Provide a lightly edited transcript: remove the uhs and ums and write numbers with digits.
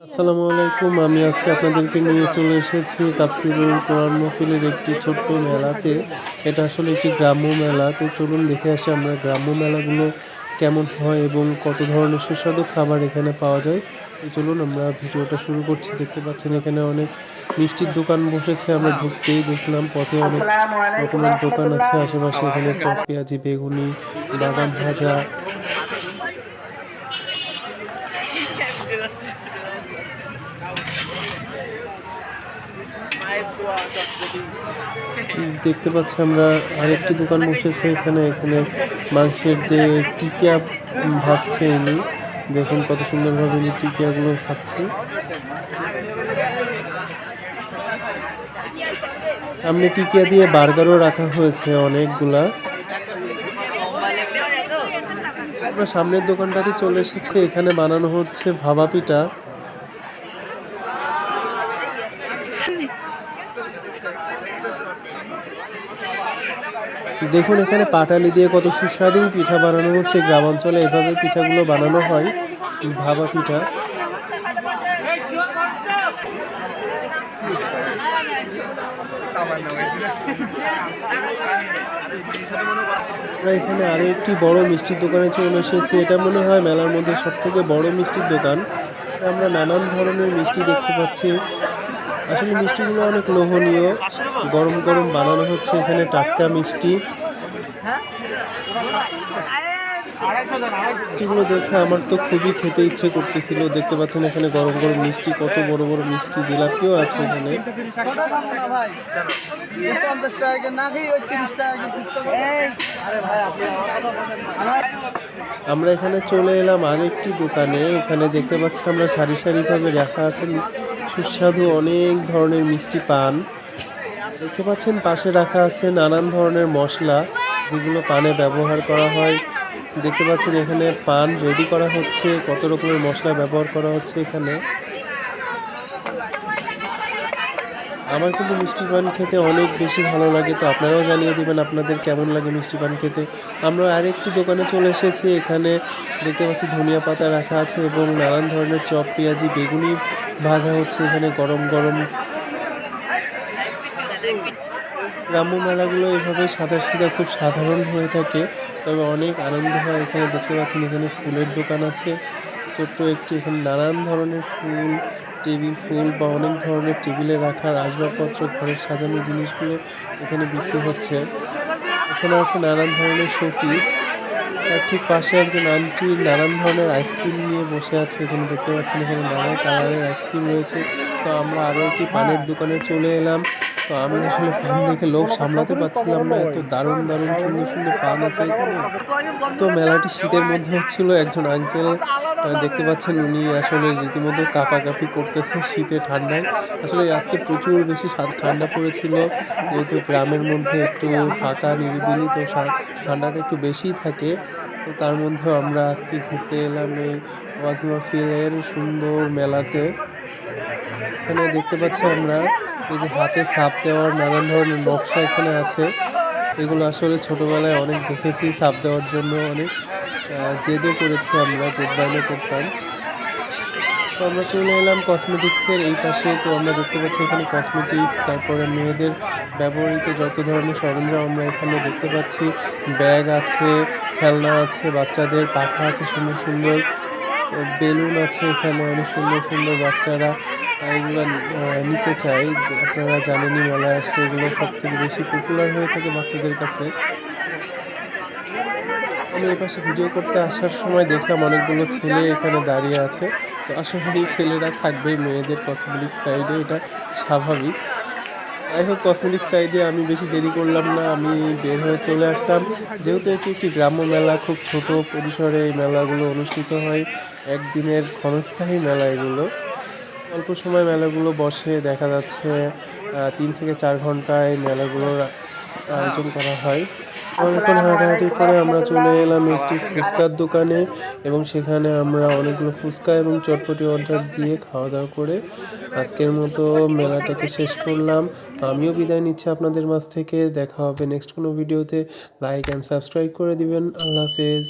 আসসালামু আলাইকুম। আমি আজকে আপনাদেরকে নিয়ে চলে এসেছি তাফসীরুল কোরআন মাহফিলের একটি ছোট্ট মেলাতে। এটা আসলে একটি গ্রাম্য মেলা। তো চলুন দেখে আসি আমরা গ্রাম্য মেলাগুলো কেমন হয় এবং কত ধরনের সুস্বাদু খাবার এখানে পাওয়া যায়। তো চলুন আমরা ভিডিওটা শুরু করছি। দেখতে পাচ্ছেন এখানে অনেক মিষ্টির দোকান বসেছে। আমরা ঢুকতেই দেখলাম পথে অনেক আসসালামু আলাইকুম রকমের দোকান রহমতুল্লাহ। আছে আশেপাশে। এখানে চপ, পেঁয়াজি, বেগুনি, বাদাম ভাজা, দেখতে পাচ্ছি আমরা আরেকটি দোকান বসেছে এখানে মাংসের যে টিকিয়া ভাজছে ইনি। দেখুন কত সুন্দরভাবে ইনি টিকিয়াগুলো খাচ্ছে। সামনে টিকিয়া দিয়ে বার্গারও রাখা হয়েছে অনেকগুলা। আমরা সামনের দোকানটাতে চলে এসেছি। এখানে বানানো হচ্ছে ভাপা পিঠা। দেখুন এখানে পাটালি দিয়ে কত সুস্বাদু পিঠা বানানো হচ্ছে। গ্রামাঞ্চলে এভাবে পিঠাগুলো বানানো হয়, ভাপা পিঠা। আমরা এখানে আরো একটি বড় মিষ্টির দোকানে চলে এসেছি। এটা মনে হয় মেলার মধ্যে সব থেকে বড় মিষ্টির দোকান। আমরা নানান ধরনের মিষ্টি দেখতে পাচ্ছি। আসলে মিষ্টিগুলো অনেক লোভনীয়, গরম গরম বানানো হচ্ছে এখানে টাটকা মিষ্টি। মিষ্টিগুলো দেখে আমার তো খুবই খেতে ইচ্ছে করতেছিল। দেখতে পাচ্ছেন এখানে গরম গরম মিষ্টি, কত বড় বড় মিষ্টি, জিলাপিও আছে এখানে। আমরা এখানে চলে এলাম আরেকটি দোকানে। এখানে দেখতে পাচ্ছি আমরা সারি সারিভাবে রাখা আছে সুস্বাদু অনেক ধরনের মিষ্টি পান। দেখতে পাচ্ছেন পাশে রাখা আছে নানান ধরনের মশলা, যেগুলো পানে ব্যবহার করা হয়। দেখতে পাচ্ছেন এখানে পান রেডি করা হচ্ছে, কত রকমের মশলা ব্যবহার করা হচ্ছে এখানে। আমার কিন্তু মিষ্টি পান খেতে অনেক বেশি ভালো লাগে। তো আপনারাও জানিয়ে দিবেন আপনাদের কেমন লাগে মিষ্টি পান খেতে। আমরা আরেকটি দোকানে চলে এসেছি। এখানে দেখতে পাচ্ছি ধনিয়া পাতা রাখা আছে এবং নানান ধরনের চপ, পেঁয়াজি, বেগুনি ভাজা হচ্ছে এখানে গরম গরম। গ্রাম্য মেলাগুলো এভাবে সাদাসিধা খুব সাধারণ হয়ে থাকে, তবে অনেক আনন্দ হয়। এখানে দেখতে পাচ্ছেন এখানে ফুলের দোকান আছে ছোট্ট একটি। এখানে নানান ধরনের ফুল, টেবিল ফুল বা অনেক ধরনের টেবিলে রাখার আসবাবপত্র, ঘরের সাজানো জিনিসগুলো এখানে বিক্রি হচ্ছে। এখানে আছে নানান ধরনের শোপিস। তার ঠিক পাশে একজন আন্টি নানান ধরনের আইসক্রিম নিয়ে বসে আছে। এখানে দেখতে পাচ্ছেন এখানে নানান কালারের আইসক্রিম রয়েছে। তো আমরা আরও একটি পানের দোকানে চলে এলাম। তো আমি আসলে পান দেখে লোভ সামলাতে পারছিলাম না, এত দারুণ দারুণ সুন্দর সুন্দর পান আছে এখানে। তো মেলাটি শীতের মধ্যে হচ্ছিল। একজন আঙ্কেল দেখতে পাচ্ছেন উনি আসলে রীতিমতো কাঁপাকাঁপি করতেছে শীতে ঠান্ডায়। আসলে আজকে প্রচুর বেশি ঠান্ডা পড়েছিল, যেহেতু গ্রামের মধ্যে একটু ফাঁকা নিরিবিলি, তো ঠান্ডাটা একটু বেশিই থাকে। তো তার মধ্যেও আমরা আজকে ঘুরতে এলাম এই ওয়াজ মাহফিলের সুন্দর মেলাতে। এখানে দেখতে পাচ্ছি আমরা এই যে হাতে ছাপ দেওয়ার নানান ধরনের নকশা এখানে আছে। এগুলো আসলে ছোটবেলায় অনেক দেখেছি, ছাপ দেওয়ার জন্য অনেক জেদও করেছি, আমরা জেদ বায়না করতাম। তো আমরা চলে এলাম কসমেটিক্সের এই পাশে। তো আমরা দেখতে পাচ্ছি এখানে কসমেটিক্স, তারপরে মেয়েদের ব্যবহৃত যত ধরনের সরঞ্জাম আমরা এখানে দেখতে পাচ্ছি। ব্যাগ আছে, খেলনা আছে, বাচ্চাদের পাখা আছে সুন্দর সুন্দর, বেলুন আছে এখানে অনেক সুন্দর সুন্দর। বাচ্চারা এগুলো নিতে চায়। আপনারা জানেনই মেলায় আসলে এগুলো সব থেকে বেশি পপুলার হয়ে থাকে বাচ্চাদের কাছে। আমি এপাশে ভিডিও করতে আসার সময় দেখলাম অনেকগুলো ছেলে এখানে দাঁড়িয়ে আছে। তো আসলে এই ছেলেরা থাকবে মেয়েদের কসমেটিক সাইডে, এটা স্বাভাবিক। যাই হোক, কসমেটিক সাইডে আমি বেশি দেরি করলাম না, আমি বের হয়ে চলে আসলাম। যেহেতু এটি একটি গ্রাম্য মেলা, খুব ছোট পরিসরে এই মেলাগুলো অনুষ্ঠিত হয়। একদিনের ক্ষণস্থায়ী মেলা এগুলো। অল্প সময় মেলাগুলো বসে, দেখা যাচ্ছে 3 থেকে 4 ঘন্টা এই মেলাগুলোর আয়োজন করা হয়। অনেকক্ষণ হাঁটাহাঁটির পরে আমরা চলে এলাম একটি ফুচকার দোকানে এবং সেখানে আমরা অনেকগুলো ফুচকা এবং চটপটি অর্ডার দিয়ে খাওয়া দাওয়া করে আজকের মতো মেলাটাকে শেষ করলাম। আমিও বিদায় নিচ্ছি আপনাদের মাঝ থেকে। দেখা হবে নেক্সট কোনো ভিডিওতে। লাইক অ্যান্ড সাবস্ক্রাইব করে দিবেন। আল্লাহ হাফেজ।